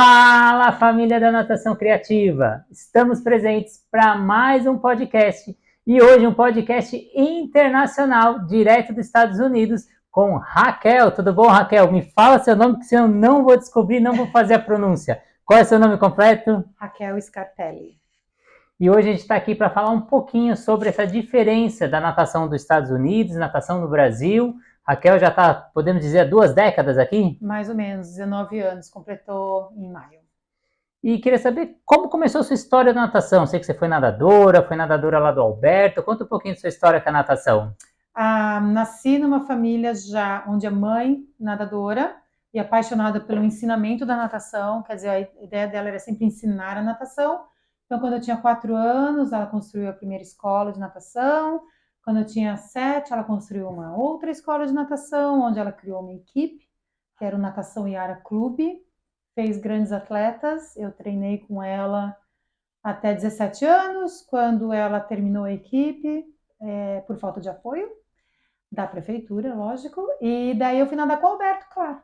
Fala, família da Natação Criativa! Estamos presentes para mais um podcast e hoje um podcast internacional, direto dos Estados Unidos, com Raquel. Tudo bom, Raquel? Me fala seu nome, que senão eu não vou descobrir, não vou fazer a pronúncia. Qual é seu nome completo? Raquel Scarpelli. E hoje a gente está aqui para falar um pouquinho sobre essa diferença da natação dos Estados Unidos, natação no Brasil. Raquel já está, podemos dizer, há 2 décadas aqui? Mais ou menos, 19 anos, completou em maio. E queria saber como começou a sua história da natação. Sei que você foi nadadora lá do Alberto. Conta um pouquinho da sua história com a natação. Nasci numa família já onde a mãe nadadora e apaixonada pelo ensinamento da natação, quer dizer, a ideia dela era sempre ensinar a natação. Então, quando eu tinha 4 anos, ela construiu a primeira escola de natação. Quando eu tinha 7, ela construiu uma outra escola de natação, onde ela criou uma equipe, que era o Natação Iara Clube. Fez grandes atletas, eu treinei com ela até 17 anos, quando ela terminou a equipe, por falta de apoio da prefeitura, lógico, e daí eu fui nadar com o Alberto, claro.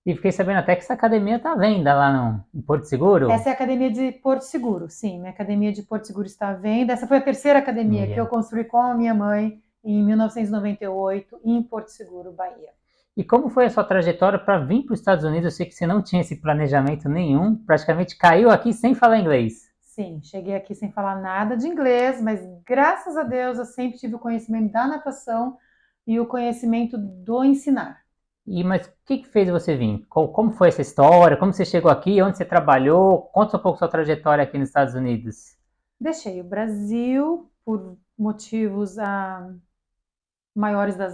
E fiquei sabendo até que essa academia está à venda lá em Porto Seguro. Essa é a academia de Porto Seguro, sim, minha academia de Porto Seguro está à venda. Essa foi a terceira academia que eu construí com a minha mãe em 1998, em Porto Seguro, Bahia. E como foi a sua trajetória para vir para os Estados Unidos? Eu sei que você não tinha esse planejamento nenhum, praticamente caiu aqui sem falar inglês. Sim, cheguei aqui sem falar nada de inglês, mas graças a Deus eu sempre tive o conhecimento da natação e o conhecimento do ensinar. Mas o que fez você vir? Como foi essa história? Como você chegou aqui? Onde você trabalhou? Conta um pouco sua trajetória aqui nos Estados Unidos. Deixei o Brasil por motivos maiores da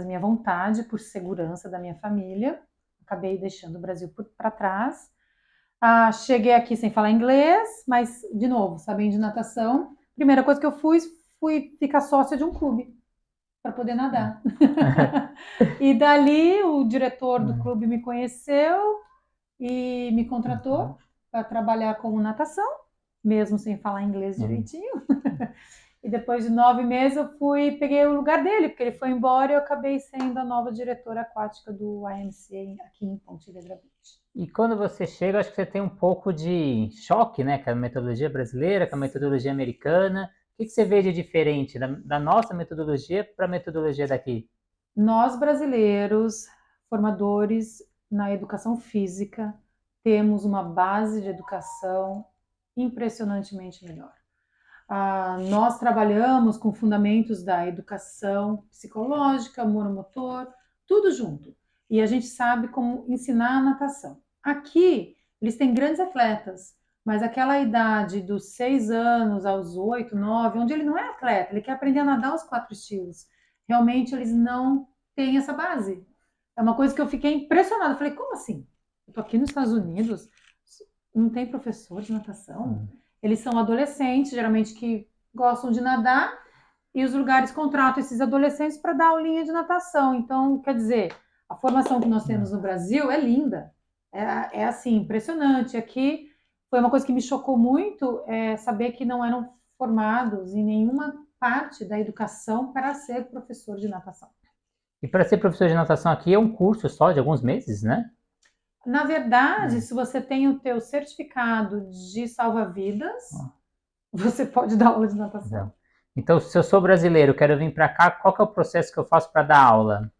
minha vontade, por segurança da minha família. Acabei deixando o Brasil para trás. Cheguei aqui sem falar inglês, mas, de novo, sabendo de natação. Primeira coisa que eu fui ficar sócia de um clube, para poder nadar. E dali, o diretor do clube me conheceu e me contratou para trabalhar com natação, mesmo sem falar inglês direitinho. E depois de 9 meses eu peguei o lugar dele, porque ele foi embora e eu acabei sendo a nova diretora aquática do IMCA aqui em Ponte Vedra Beach. E quando você chega, acho que você tem um pouco de choque, né, com a metodologia brasileira, com a metodologia americana. O que você vê de diferente da nossa metodologia para a metodologia daqui? Nós, brasileiros, formadores na educação física, temos uma base de educação impressionantemente melhor. Nós trabalhamos com fundamentos da educação psicológica, motor, tudo junto. E a gente sabe como ensinar a natação. Aqui, eles têm grandes atletas, mas aquela idade dos 6 anos aos 8, 9, onde ele não é atleta, ele quer aprender a nadar os 4 estilos. Realmente, eles não têm essa base. É uma coisa que eu fiquei impressionada. Eu falei, como assim? Eu tô aqui nos Estados Unidos, não tem professor de natação? Eles são adolescentes, geralmente, que gostam de nadar, e os lugares contratam esses adolescentes para dar aulinha de natação. Então, quer dizer, a formação que nós temos no Brasil é linda. É assim, impressionante. Aqui foi uma coisa que me chocou muito, saber que não eram formados em nenhuma parte da educação para ser professor de natação. E para ser professor de natação aqui é um curso só de alguns meses, né? Na verdade, se você tem o teu certificado de salva-vidas, você pode dar aula de natação. Então, se eu sou brasileiro, quero vir para cá, qual que é o processo que eu faço para dar aula?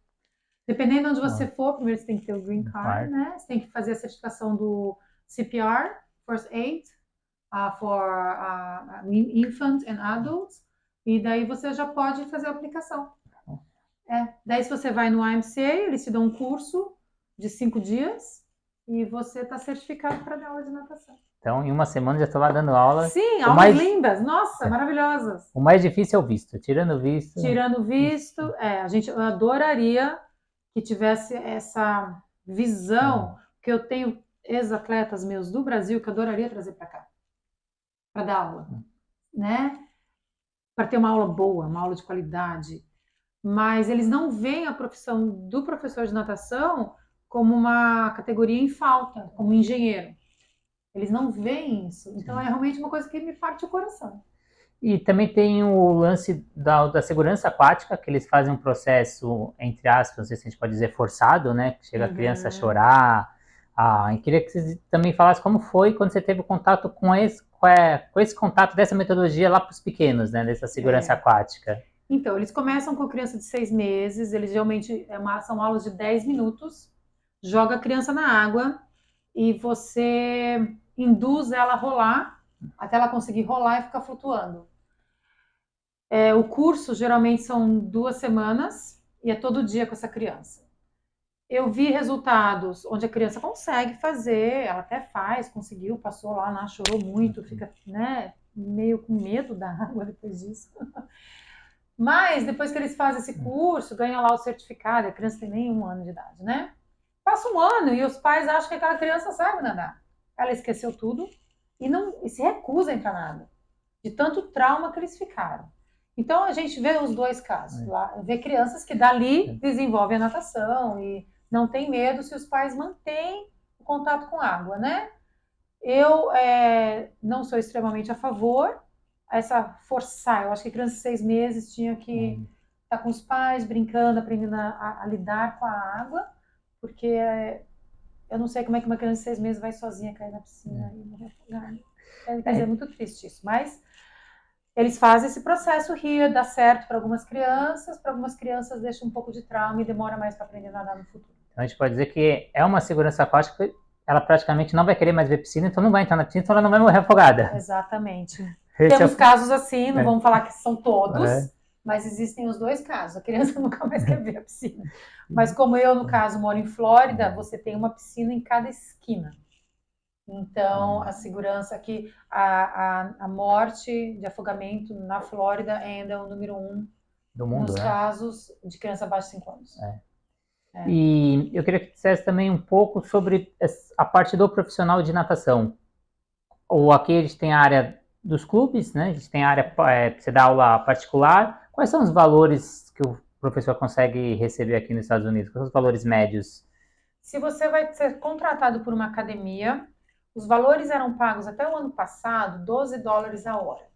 Dependendo de onde você for, primeiro você tem que ter o Green Card, né? Você tem que fazer a certificação do CPR, First Aid, for Infant and Adults, e daí você já pode fazer a aplicação. Daí se você vai no IMCA, eles te dão um curso de 5 dias, e você está certificado para dar aula de natação. Então, em uma semana já estou lá dando aula. Sim, aulas lindas, nossa, maravilhosas. O mais difícil é o visto, tirando o visto. Tirando o visto, eu adoraria que tivesse essa visão, que eu tenho ex-atletas meus do Brasil que eu adoraria trazer para cá, para dar aula, né? Para ter uma aula boa, uma aula de qualidade. Mas eles não veem a profissão do professor de natação como uma categoria em falta, como engenheiro. Eles não veem isso. Então, é realmente uma coisa que me parte o coração. E também tem o lance da segurança aquática, que eles fazem um processo, entre aspas, não sei se a gente pode dizer forçado, né? Que chega a criança a chorar, Eu queria que você também falasse como foi quando você teve contato com esse contato dessa metodologia lá para os pequenos, né, dessa segurança aquática. Então, eles começam com a criança de 6 meses, eles geralmente são aulas de 10 minutos, joga a criança na água e você induz ela a rolar, até ela conseguir rolar e ficar flutuando. O curso geralmente são 2 semanas e é todo dia com essa criança. Eu vi resultados onde a criança consegue fazer, ela até faz, conseguiu, passou lá, chorou muito, fica, né, meio com medo da água depois disso. Mas depois que eles fazem esse curso, ganham lá o certificado, a criança tem nem 1 ano de idade, né? Passa 1 ano e os pais acham que aquela criança sabe nadar. Ela esqueceu tudo e se recusa a entrar na água, de tanto trauma que eles ficaram. Então a gente vê os 2 casos. Lá, vê crianças que dali desenvolvem a natação e não tem medo se os pais mantêm o contato com a água, né? Eu não sou extremamente a favor essa forçar. Eu acho que criança de 6 meses tinha que estar com os pais, brincando, aprendendo a lidar com a água, porque eu não sei como é que uma criança de 6 meses vai sozinha cair na piscina e morrer afogada. Quer dizer, é muito triste isso, mas eles fazem esse processo rir, dá certo para algumas crianças deixa um pouco de trauma e demora mais para aprender a nadar no futuro. Então a gente pode dizer que é uma segurança aquática, ela praticamente não vai querer mais ver piscina, então não vai entrar na piscina, então ela não vai morrer afogada. Exatamente. Temos casos assim, não vamos falar que são todos, mas existem os 2 casos. A criança nunca mais quer ver a piscina. Mas como eu, no caso, moro em Flórida, você tem uma piscina em cada esquina. Então, a segurança aqui, a morte de afogamento na Flórida ainda é o número 1 do mundo, nos casos de criança abaixo de 5 anos. E eu queria que dissesse também um pouco sobre a parte do profissional de natação. Ou aqui a gente tem a área dos clubes, né? A gente tem a área, você dá aula particular. Quais são os valores que o professor consegue receber aqui nos Estados Unidos? Quais são os valores médios? Se você vai ser contratado por uma academia, os valores eram pagos até o ano passado, $12 a hora.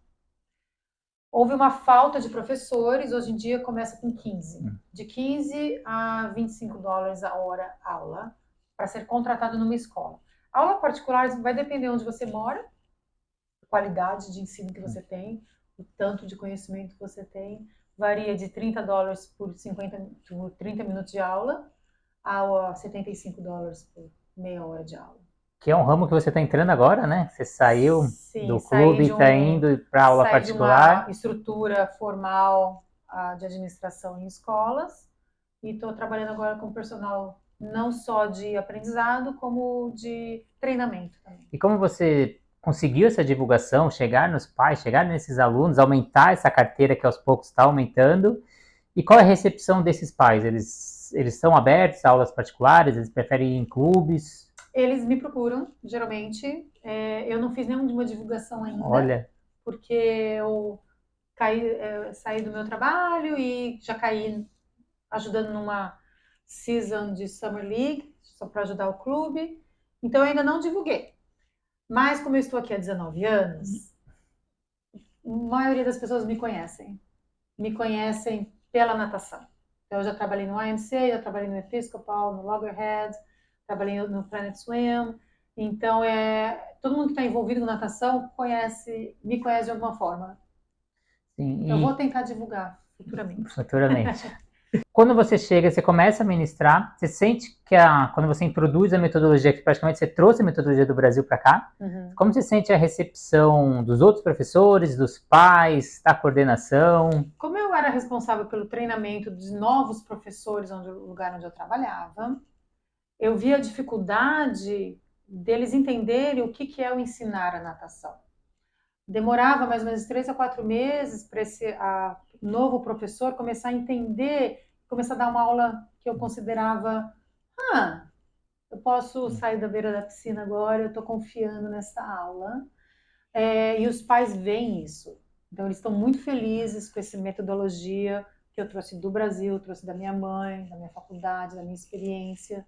Houve uma falta de professores, hoje em dia começa com 15. De 15 a $25 a hora aula, para ser contratado numa escola. A aula particular vai depender onde você mora, a qualidade de ensino que você tem, o tanto de conhecimento que você tem. Varia de $30 por 30 minutos de aula a $75 por meia hora de aula. Que é um ramo que você está entrando agora, né? Você saiu do clube e está indo para aula particular. De uma estrutura formal de administração em escolas e estou trabalhando agora com personal não só de aprendizado, como de treinamento também. E como você conseguiu essa divulgação, chegar nos pais, chegar nesses alunos, aumentar essa carteira que aos poucos está aumentando? E qual é a recepção desses pais? Eles estão abertos a aulas particulares? Eles preferem ir em clubes? Eles me procuram, geralmente. Eu não fiz nenhuma divulgação ainda. Olha. Porque eu saí do meu trabalho e já caí ajudando numa season de Summer League, só para ajudar o clube. Então eu ainda não divulguei. Mas como eu estou aqui há 19 anos, a maioria das pessoas me conhecem. Me conhecem pela natação. Então eu já trabalhei no IMCA, já trabalhei no Episcopal, no Loggerhead, trabalhei no Planet Swim. Então, todo mundo que está envolvido com natação me conhece de alguma forma. Sim, eu vou tentar divulgar futuramente. Quando você chega, você começa a ministrar, você sente que quando você introduz a metodologia, que praticamente você trouxe a metodologia do Brasil para cá, como você sente a recepção dos outros professores, dos pais, da coordenação? Como eu era responsável pelo treinamento de novos professores no lugar onde eu trabalhava, eu vi a dificuldade deles entenderem o que é o ensinar a natação. Demorava mais ou menos 3 a 4 meses para esse novo professor começar a entender, começar a dar uma aula que eu considerava, eu posso sair da beira da piscina agora, eu estou confiando nessa aula. E os pais veem isso. Então, eles estão muito felizes com essa metodologia que eu trouxe do Brasil, trouxe da minha mãe, da minha faculdade, da minha experiência.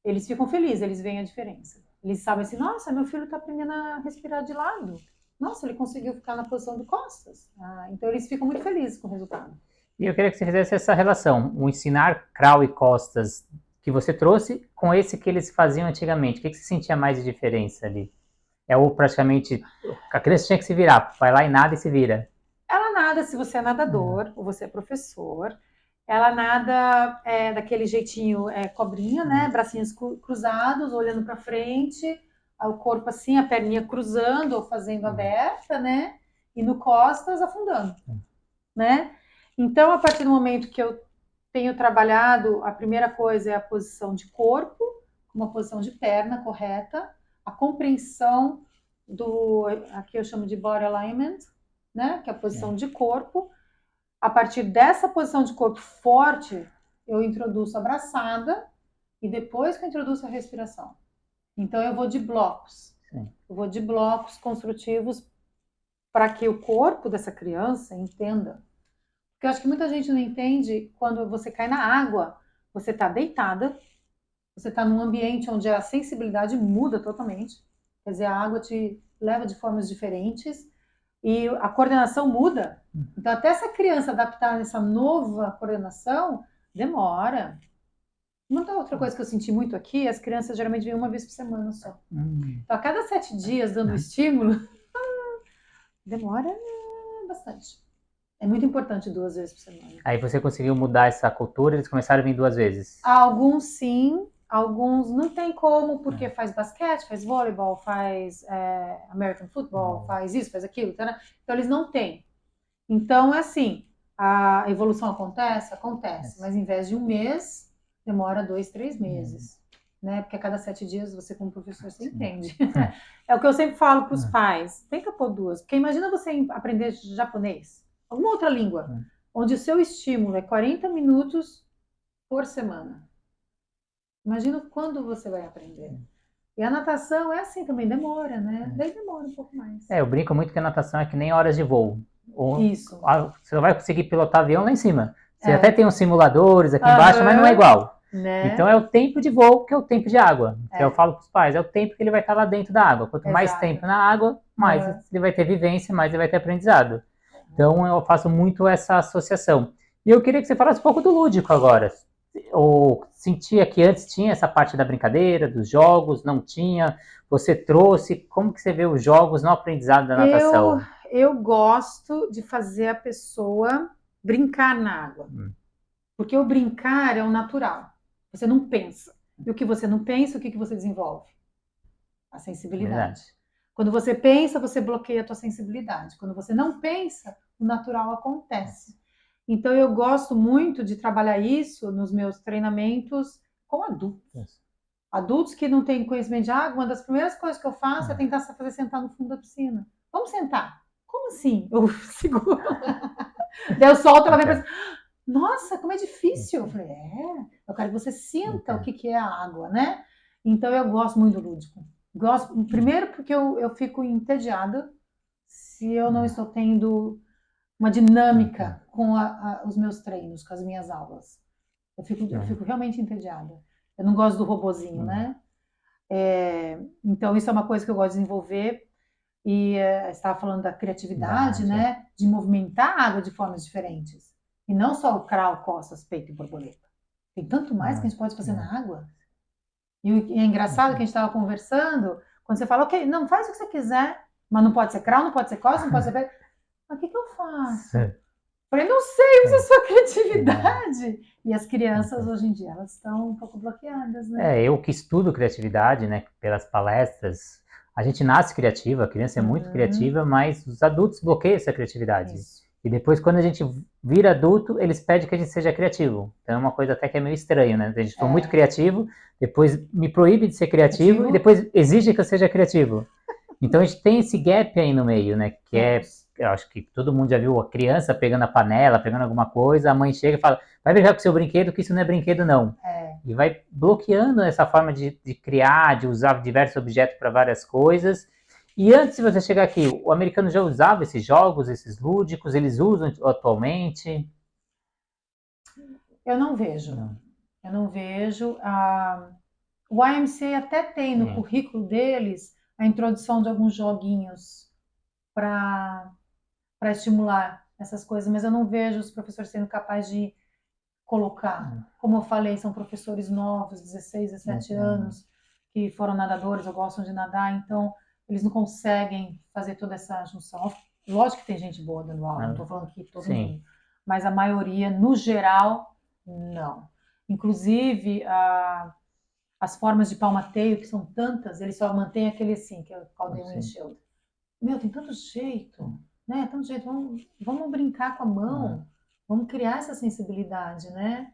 Eles ficam felizes, eles veem a diferença. Eles sabem assim, nossa, meu filho está aprendendo a respirar de lado. Nossa, ele conseguiu ficar na posição de costas. Então, eles ficam muito felizes com o resultado. E eu queria que você fizesse essa relação, o ensinar crawl e costas que você trouxe com esse que eles faziam antigamente? O que você sentia mais de diferença ali? Ou praticamente a criança tinha que se virar, vai lá e nada e se vira. Ela nada se você é nadador ou você é professor. Ela nada daquele jeitinho cobrinha, né? Bracinhos cruzados, olhando para frente, o corpo assim, a perninha cruzando ou fazendo aberta, né? E no costas afundando, né? Então, a partir do momento que eu tenho trabalhado, a primeira coisa é a posição de corpo, uma posição de perna correta, a compreensão aqui eu chamo de body alignment, né? Que é a posição de corpo. A partir dessa posição de corpo forte, eu introduzo a braçada e depois que eu introduzo a respiração. Então eu vou de blocos. Sim. Eu vou de blocos construtivos para que o corpo dessa criança entenda. Porque eu acho que muita gente não entende quando você cai na água, você está deitada, você está num ambiente onde a sensibilidade muda totalmente. Quer dizer, a água te leva de formas diferentes e a coordenação muda. Então, até essa criança adaptar nessa nova coordenação, demora. Uma outra coisa que eu senti muito aqui, as crianças geralmente vêm uma vez por semana só. Então, a cada 7 dias dando estímulo, demora bastante. É muito importante 2 vezes por semana. Aí você conseguiu mudar essa cultura, eles começaram a vir 2 vezes. Alguns sim, alguns não tem como, porque faz basquete, faz voleibol, faz American Football, faz isso, faz aquilo, tá? Então eles não têm. Então é assim, a evolução acontece, mas em vez de 1 mês, demora 2, 3 meses. Né? Porque a cada 7 dias você, como professor, você entende. É o que eu sempre falo para os pais, tenta pôr 2, porque imagina você aprender japonês, alguma outra língua, onde o seu estímulo é 40 minutos por semana. Imagina quando você vai aprender. E a natação é assim também, demora, né? Daí demora um pouco mais. Eu brinco muito que a natação é que nem horas de voo. Isso. Você não vai conseguir pilotar avião lá em cima. Você até tem uns simuladores aqui embaixo, mas não é igual. Né? Então é o tempo de voo que é o tempo de água. Que eu falo para os pais, é o tempo que ele vai estar lá dentro da água. Quanto mais tempo na água, mais ele vai ter vivência, mais ele vai ter aprendizado. Então eu faço muito essa associação. E eu queria que você falasse um pouco do lúdico agora. Ou sentia que antes tinha essa parte da brincadeira, dos jogos, não tinha? Você trouxe? Como que você vê os jogos no aprendizado da natação? Eu gosto de fazer a pessoa brincar na água. Porque o brincar é o natural. Você não pensa. E o que você não pensa, o que você desenvolve? A sensibilidade. Verdade. Quando você pensa, você bloqueia a tua sensibilidade. Quando você não pensa, o natural acontece. Então, eu gosto muito de trabalhar isso nos meus treinamentos com adultos. Adultos que não têm conhecimento de água, uma das primeiras coisas que eu faço é tentar fazer sentar no fundo da piscina. Vamos sentar. Como assim? Eu seguro. Daí eu solto, ela vem para nossa, como é difícil. Eu falei, eu quero que você sinta o que é a água, né? Então, eu gosto muito do lúdico. Gosto, primeiro porque eu fico entediada se eu não estou tendo uma dinâmica com os meus treinos, com as minhas aulas. Eu fico realmente entediada. Eu não gosto do robozinho, né? Então, isso é uma coisa que eu gosto de desenvolver. E você estava falando da criatividade, né? De movimentar a água de formas diferentes. E não só o crawl, costas, peito e borboleta. Tem tanto mais que a gente pode fazer na água. E é engraçado que a gente estava conversando, quando você fala, ok, não, faz o que você quiser, mas não pode ser crawl, não pode ser costas, não pode ser peito. Mas o que eu faço? Falei, não sei, usa a sua criatividade. E as crianças, hoje em dia, elas estão um pouco bloqueadas, né? Eu que estudo criatividade, né, pelas palestras, a gente nasce criativa, a criança é muito criativa, mas os adultos bloqueiam essa criatividade. Isso. E depois, quando a gente vira adulto, eles pedem que a gente seja criativo. Então é uma coisa até que é meio estranho, né? A gente foi muito criativo, depois me proíbe de ser criativo e depois exige que eu seja criativo. Então a gente tem esse gap aí no meio, né? Que eu acho que todo mundo já viu a criança pegando a panela, pegando alguma coisa, a mãe chega e fala, vai brincar com o seu brinquedo, que isso não é brinquedo não. E vai bloqueando essa forma de criar, de usar diversos objetos para várias coisas. E antes de você chegar aqui, o americano já usava esses jogos, esses lúdicos, eles usam atualmente? Eu não vejo. Eu não vejo. O YMCA até tem no currículo deles a introdução de alguns joguinhos para estimular essas coisas, mas eu não vejo os professores sendo capazes de colocar. Como eu falei, são professores novos, 16, 17 anos, que foram nadadores ou gostam de nadar, então eles não conseguem fazer toda essa junção. Lógico que tem gente boa dando aula, não estou falando que todo mundo, mas a maioria, no geral, não. Inclusive, as formas de palmateio, que são tantas, eles só mantêm aquele assim, que é o Calder Windshield. Meu, tem tanto jeito, né? Tanto jeito. Vamos brincar com a mão, vamos criar essa sensibilidade, né?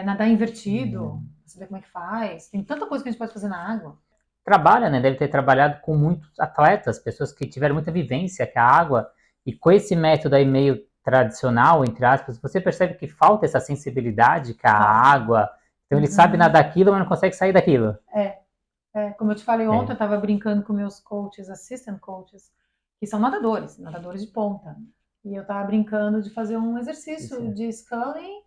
Nadar invertido, saber como é que faz. Tem tanta coisa que a gente pode fazer na água. Trabalha, né? Deve ter trabalhado com muitos atletas, pessoas que tiveram muita vivência com a água, e com esse método aí meio tradicional, entre aspas, você percebe que falta essa sensibilidade com a água. Então ele sabe nadar aquilo, mas não consegue sair daquilo. Como eu te falei ontem, eu estava brincando com meus coaches, assistant coaches, que são nadadores de ponta. E eu estava brincando de fazer um exercício de sculling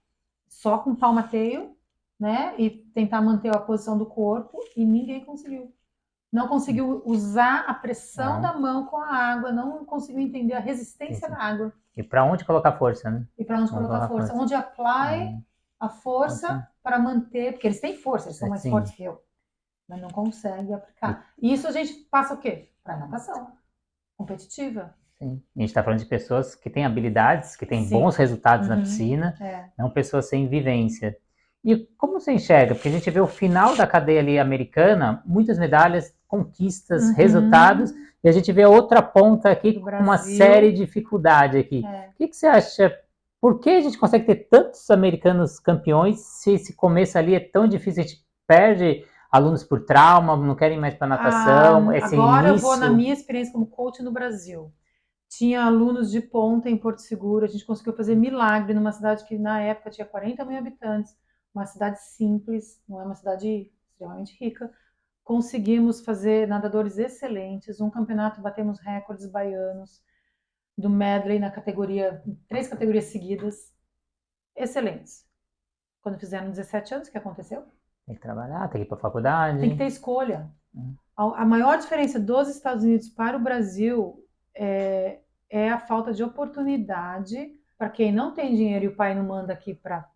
só com palmateio, né? E tentar manter a posição do corpo, e ninguém conseguiu. Não conseguiu usar a pressão da mão com a água, não conseguiu entender a resistência da água. E para onde colocar força, né? E para onde colocar força. Onde apply a força para manter, porque eles têm força, eles são mais fortes que eu, mas não conseguem aplicar. E isso a gente passa o quê? Para natação competitiva. Sim. A gente está falando de pessoas que têm habilidades, que têm bons resultados na piscina, não pessoas sem vivência. E como você enxerga? Porque a gente vê o final da cadeia ali americana, muitas medalhas, conquistas, resultados, e a gente vê a outra ponta aqui com uma série de dificuldades aqui. O que você acha? Por que a gente consegue ter tantos americanos campeões se esse começo ali é tão difícil? A gente perde alunos por trauma, não querem mais para natação. Agora eu vou na minha experiência como coach no Brasil. Tinha alunos de ponta em Porto Seguro, a gente conseguiu fazer milagre numa cidade que na época tinha 40 mil habitantes, uma cidade simples, não é uma cidade extremamente rica. Conseguimos fazer nadadores excelentes, um campeonato, batemos recordes baianos do medley na categoria, 3 categorias seguidas, excelentes. Quando fizeram 17 anos, o que aconteceu? Tem que trabalhar, tem que ir para a faculdade. Tem que ter escolha. A maior diferença dos Estados Unidos para o Brasil é a falta de oportunidade para quem não tem dinheiro e o pai não manda aqui para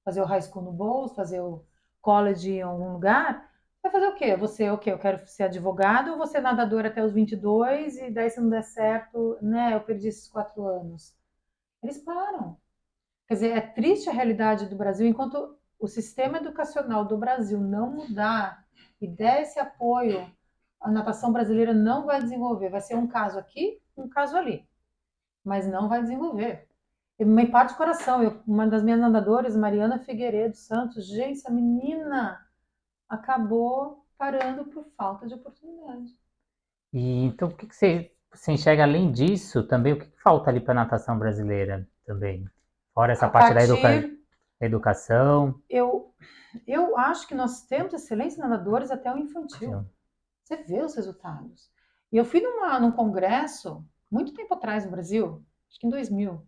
fazer o high school no bolso, fazer o college em algum lugar. Vai fazer o quê? Você, o quê? Eu quero ser advogado ou vou ser nadador até os 22 e daí se não der certo, né, eu perdi esses 4 anos. Eles param. Quer dizer, é triste a realidade do Brasil, enquanto o sistema educacional do Brasil não mudar e der esse apoio, a natação brasileira não vai desenvolver. Vai ser um caso aqui, um caso ali, mas não vai desenvolver. Me parte o coração. Uma das minhas nadadoras, Mariana Figueiredo Santos, gente, essa menina acabou parando por falta de oportunidade. E então, o que você enxerga além disso também? O que falta ali para a natação brasileira também? Fora essa parte da educação. Eu acho que nós temos excelentes nadadores até o infantil. Você vê os resultados. E eu fui num congresso, muito tempo atrás no Brasil, acho que em 2000,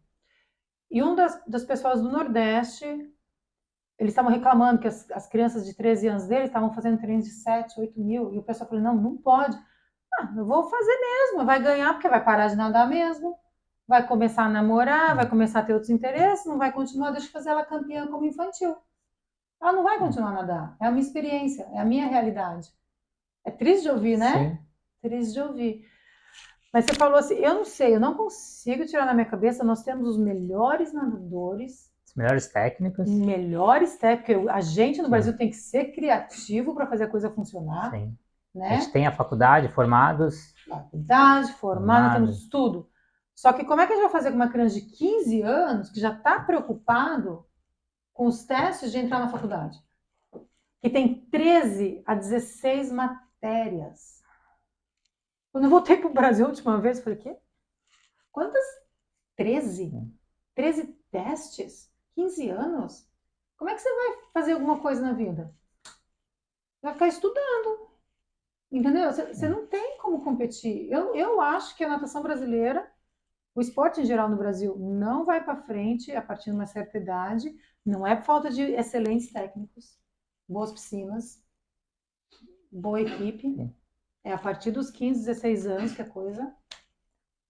e das pessoas do Nordeste, eles estavam reclamando que as crianças de 13 anos deles estavam fazendo treinos de 7, 8 mil, e o pessoal falou, não pode. Eu vou fazer mesmo, vai ganhar porque vai parar de nadar mesmo, vai começar a namorar, vai começar a ter outros interesses, não vai continuar, deixa eu fazer ela campeã como infantil. Ela não vai continuar a nadar, é a minha experiência, é a minha realidade. É triste de ouvir, né? Sim. Triste de ouvir. Mas você falou assim, eu não sei, eu não consigo tirar na minha cabeça, nós temos os melhores nadadores. Os melhores técnicos. A gente no Brasil tem que ser criativo para fazer a coisa funcionar. Sim. Né? A gente tem a faculdade, formados. Formada, temos tudo. Só que como é que a gente vai fazer com uma criança de 15 anos que já está preocupado com os testes de entrar na faculdade? Que tem 13 a 16 matérias. Quando eu voltei para o Brasil a última vez, eu falei, quê? Quantas? 13? 13 testes? 15 anos? Como é que você vai fazer alguma coisa na vida? Vai ficar estudando. Entendeu? Você não tem como competir. Eu acho que a natação brasileira, o esporte em geral no Brasil, não vai para frente a partir de uma certa idade. Não é por falta de excelentes técnicos, boas piscinas, boa equipe. É a partir dos 15, 16 anos que a coisa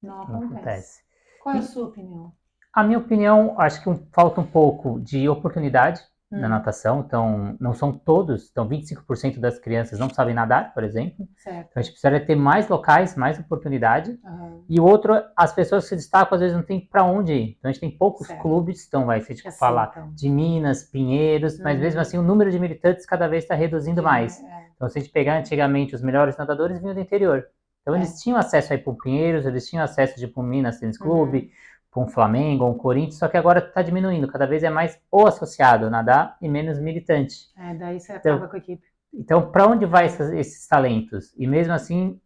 não acontece. Qual é a sua opinião? A minha opinião, acho que falta um pouco de oportunidade na natação, então não são todos, então 25% das crianças não sabem nadar, por exemplo. Certo. Então a gente precisaria ter mais locais, mais oportunidade. Uhum. E o outro, as pessoas que se destacam às vezes não tem para onde ir. Então a gente tem poucos Certo. clubes, então vai ser tipo Assim, falar então. de Minas, Pinheiros, mas mesmo assim o número de militantes cada vez está reduzindo mais. Então se a gente pegar antigamente os melhores nadadores vinham do interior. Então eles tinham acesso aí para o Pinheiros, eles tinham acesso de para o Minas Tênis Clube, para um Flamengo, um Corinthians, só que agora está diminuindo, cada vez é mais o associado nadar e menos militante. Daí você acaba com a equipe. Então, para onde vai esses talentos? E mesmo assim,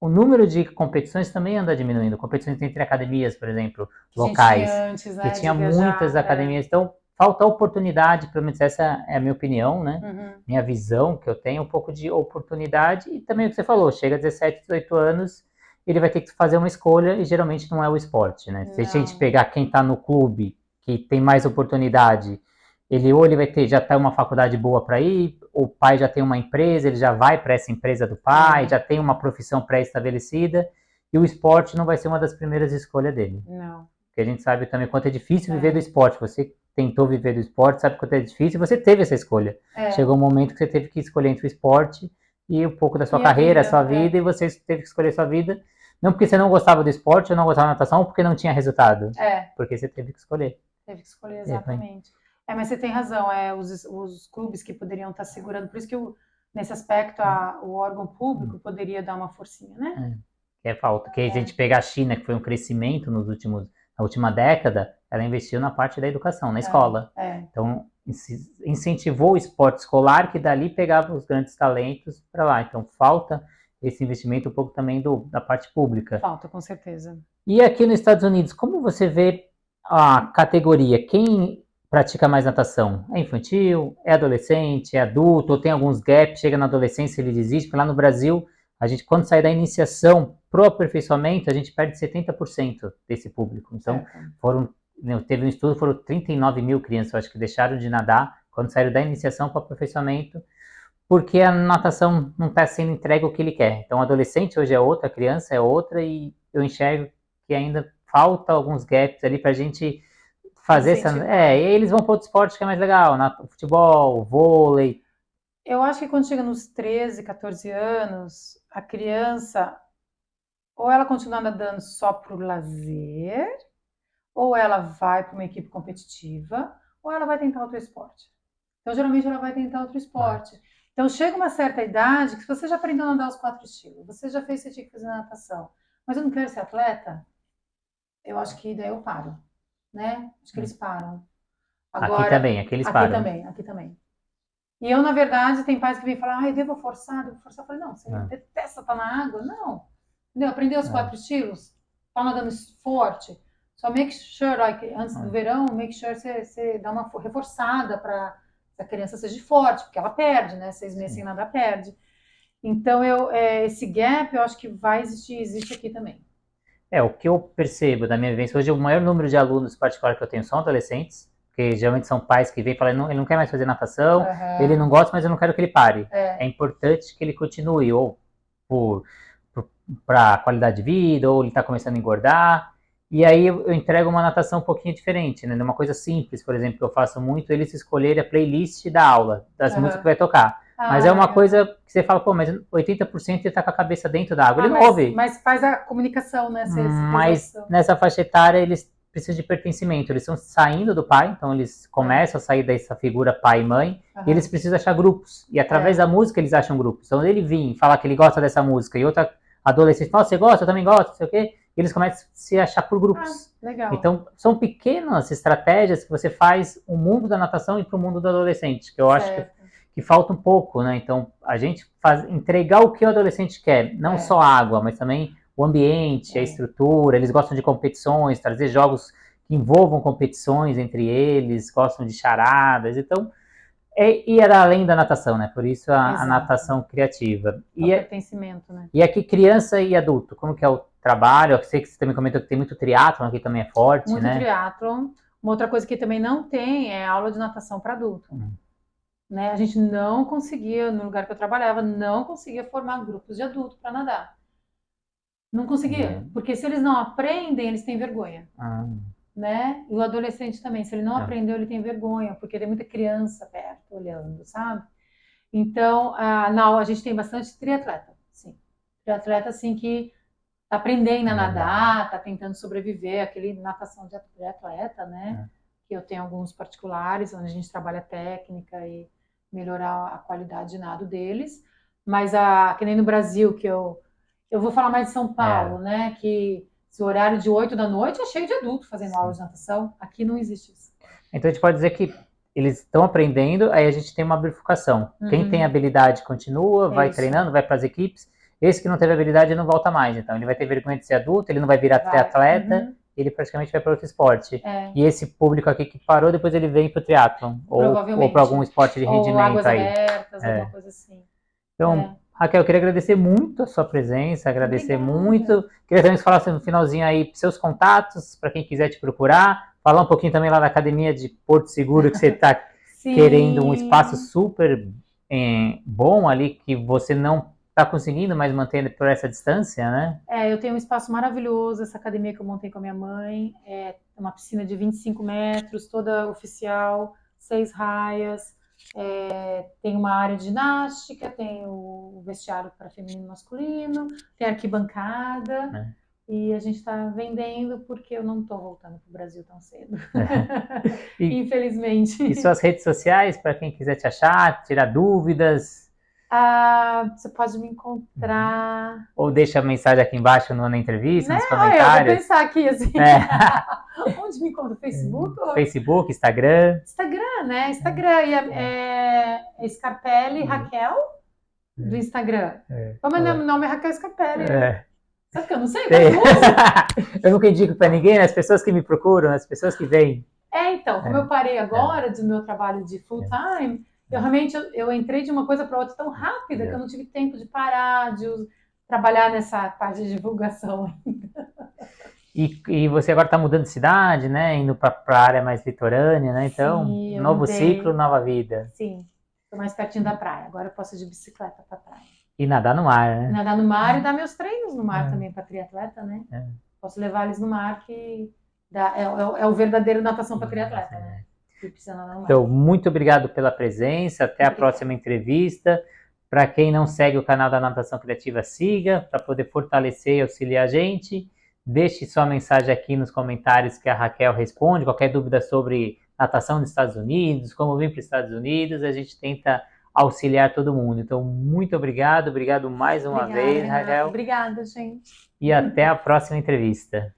o número de competições também anda diminuindo. Competições entre academias, por exemplo, locais. Tinha antes, né, que tinha muitas academias. Então, falta oportunidade, pelo menos essa é a minha opinião, né? Minha visão que eu tenho, um pouco de oportunidade. E também o que você falou, chega a 17, 18 anos, ele vai ter que fazer uma escolha e geralmente não é o esporte, né? Se a gente pegar quem está no clube, que tem mais oportunidade, ele vai ter, já tá uma faculdade boa para ir, o pai já tem uma empresa, ele já vai para essa empresa do pai, já tem uma profissão pré-estabelecida, e o esporte não vai ser uma das primeiras escolhas dele. Não. Porque a gente sabe também quanto é difícil viver do esporte. Você tentou viver do esporte, sabe quanto é difícil, e você teve essa escolha. Chegou um momento que você teve que escolher entre o esporte e um pouco da sua carreira, a sua vida, e você teve que escolher a sua vida, não porque você não gostava do esporte, ou não gostava da natação, ou porque não tinha resultado. Porque você teve que escolher. Teve que escolher, exatamente. Mas você tem razão, os clubes que poderiam estar segurando, por isso que nesse aspecto o órgão público poderia dar uma forcinha, né? Que falta. Que a gente pegar a China, que foi um crescimento na última década, ela investiu na parte da educação, na escola. Então, incentivou o esporte escolar, que dali pegava os grandes talentos para lá. Então, falta esse investimento um pouco também da parte pública. Falta, com certeza. E aqui nos Estados Unidos, como você vê a categoria? Quem pratica mais natação? É infantil? É adolescente? É adulto? Ou tem alguns gaps? Chega na adolescência ele desiste? Porque lá no Brasil, a gente, quando sai da iniciação pro aperfeiçoamento, a gente perde 70% desse público. Então, teve um estudo, foram 39 mil crianças, eu acho, que deixaram de nadar quando saíram da iniciação para o aperfeiçoamento, porque a natação não está sendo entregue o que ele quer. Então, o adolescente hoje é outra, a criança é outra, e eu enxergo que ainda falta alguns gaps ali para a gente fazer essa... e eles vão para outro esporte que é mais legal, futebol, vôlei. Eu acho que quando chega nos 13, 14 anos, a criança, ou ela continua nadando só por lazer, ou ela vai para uma equipe competitiva, ou ela vai tentar outro esporte. Então, geralmente, ela vai tentar outro esporte. Então, chega uma certa idade que se você já aprendeu a nadar os 4 estilos, você já fez, você tinha que fazer natação, mas eu não quero ser atleta, eu acho que daí eu paro, né? Acho que eles param. Agora, aqui também, aqui eles param. Aqui também. E eu, na verdade, tem pais que vêm falar, eu devo forçar. Eu falei, não, você detesta estar na água? Não. Entendeu? Aprendeu os 4 estilos? Tá nadando forte? Só make sure, antes do verão, make sure você dá uma reforçada para a criança seja forte, porque ela perde, né? 6 meses sem nadar, perde. Então, esse gap, eu acho que vai existir, existe aqui também. O que eu percebo da minha vivência, hoje o maior número de alunos particular que eu tenho são adolescentes, porque geralmente são pais que vêm e falam, ele não quer mais fazer natação, ele não gosta, mas eu não quero que ele pare. É importante que ele continue, ou para qualidade de vida, ou ele está começando a engordar. E aí eu entrego uma natação um pouquinho diferente, né? Uma coisa simples, por exemplo, que eu faço muito, eles escolherem a playlist da aula, das músicas que vai tocar. Mas é uma coisa que você fala, mas 80% ele tá com a cabeça dentro da água, ele não ouve. Mas faz a comunicação, né? Mas nessa faixa etária eles precisam de pertencimento, eles estão saindo do pai, então eles começam a sair dessa figura pai e mãe, e eles precisam achar grupos, e através da música eles acham grupos. Então ele vir falar que ele gosta dessa música, e outra adolescente fala, você gosta? Eu também gosto, não sei o quê, e eles começam a se achar por grupos. Legal. Então são pequenas estratégias que você faz o mundo da natação e para o mundo do adolescente, que eu acho que falta um pouco, né? Então, a gente entregar o que o adolescente quer, não só a água, mas também o ambiente, a estrutura, eles gostam de competições, trazer jogos que envolvam competições entre eles, gostam de charadas, então, e era além da natação, né? Por isso a natação criativa. O pertencimento, né? E aqui, criança e adulto, como que é o trabalho? Eu sei que você também comentou que tem muito triatlon, aqui também é forte, né? Muito triatlon. Uma outra coisa que também não tem é aula de natação para adulto. Né? A gente não conseguia, no lugar que eu trabalhava, não conseguia formar grupos de adulto para nadar. Não conseguia, porque se eles não aprendem, eles têm vergonha. né? E o adolescente também, se ele não Não. aprendeu, ele tem vergonha, porque tem muita criança perto olhando, sabe? Então, a gente tem bastante triatleta, sim. Triatleta, assim, que tá aprendendo a nadar, tá tentando sobreviver, aquele natação de atleta, né? Que eu tenho alguns particulares, onde a gente trabalha técnica e melhorar a qualidade de nado deles. Mas, que nem no Brasil, que eu vou falar mais de São Paulo, né? Que se o horário de 8 da noite é cheio de adulto fazendo aula de natação. Aqui não existe isso. Então a gente pode dizer que eles estão aprendendo, aí a gente tem uma bifurcação. Quem tem habilidade continua, vai treinando, vai para as equipes. Esse que não teve habilidade não volta mais. Então ele vai ter vergonha de ser adulto, ele não vai virar triatleta, ele praticamente vai para outro esporte. E esse público aqui que parou, depois ele vem para o triatlon. Ou para algum esporte de rendimento. Ou águas aí. abertas, alguma coisa assim. Então, Raquel, eu queria agradecer muito a sua presença, agradecer muito. Queria também que você falasse no finalzinho aí seus contatos, para quem quiser te procurar. Falar um pouquinho também lá da Academia de Porto Seguro, que você está querendo um espaço super bom ali, que você não está conseguindo mais manter por essa distância, né? Eu tenho um espaço maravilhoso, essa academia que eu montei com a minha mãe. É uma piscina de 25 metros, toda oficial, 6 raias. Tem uma área de ginástica, tem o vestiário para feminino e masculino, tem arquibancada. E a gente está vendendo porque eu não estou voltando para o Brasil tão cedo. Infelizmente. E suas redes sociais, para quem quiser te achar, tirar dúvidas? Você pode me encontrar... Ou deixa a mensagem aqui embaixo na entrevista, nos comentários. Eu vou pensar aqui, assim. Onde me encontra? Facebook? Facebook, Instagram? Instagram, né? Instagram. É Scarpelli Raquel, do Instagram. Mas meu nome é Raquel Scarpelli. Sabe que eu não sei? Eu nunca indico para ninguém, as pessoas que me procuram, as pessoas que vêm. Então, como eu parei agora do meu trabalho de full time, eu realmente entrei de uma coisa para outra tão rápida que eu não tive tempo de parar, de trabalhar nessa parte de divulgação ainda. E você agora está mudando de cidade, né? Indo para a área mais litorânea, né? Então, sim, novo ciclo, nova vida. Sim, estou mais pertinho da praia. Agora eu posso ir de bicicleta para a praia. E nadar no mar, né? Nadar no mar e dar meus treinos no mar também para triatleta, né? Posso levar eles no mar, que é o verdadeiro natação para triatleta, né? Que precisa nadar no mar. Então, muito obrigado pela presença. Até a próxima entrevista. Para quem não segue o canal da Natação Criativa, siga, para poder fortalecer e auxiliar a gente. Deixe sua mensagem aqui nos comentários que a Raquel responde. Qualquer dúvida sobre natação nos Estados Unidos, como vir para os Estados Unidos, a gente tenta auxiliar todo mundo. Então, muito obrigado mais uma vez, Raquel. Obrigada, gente. E até a próxima entrevista.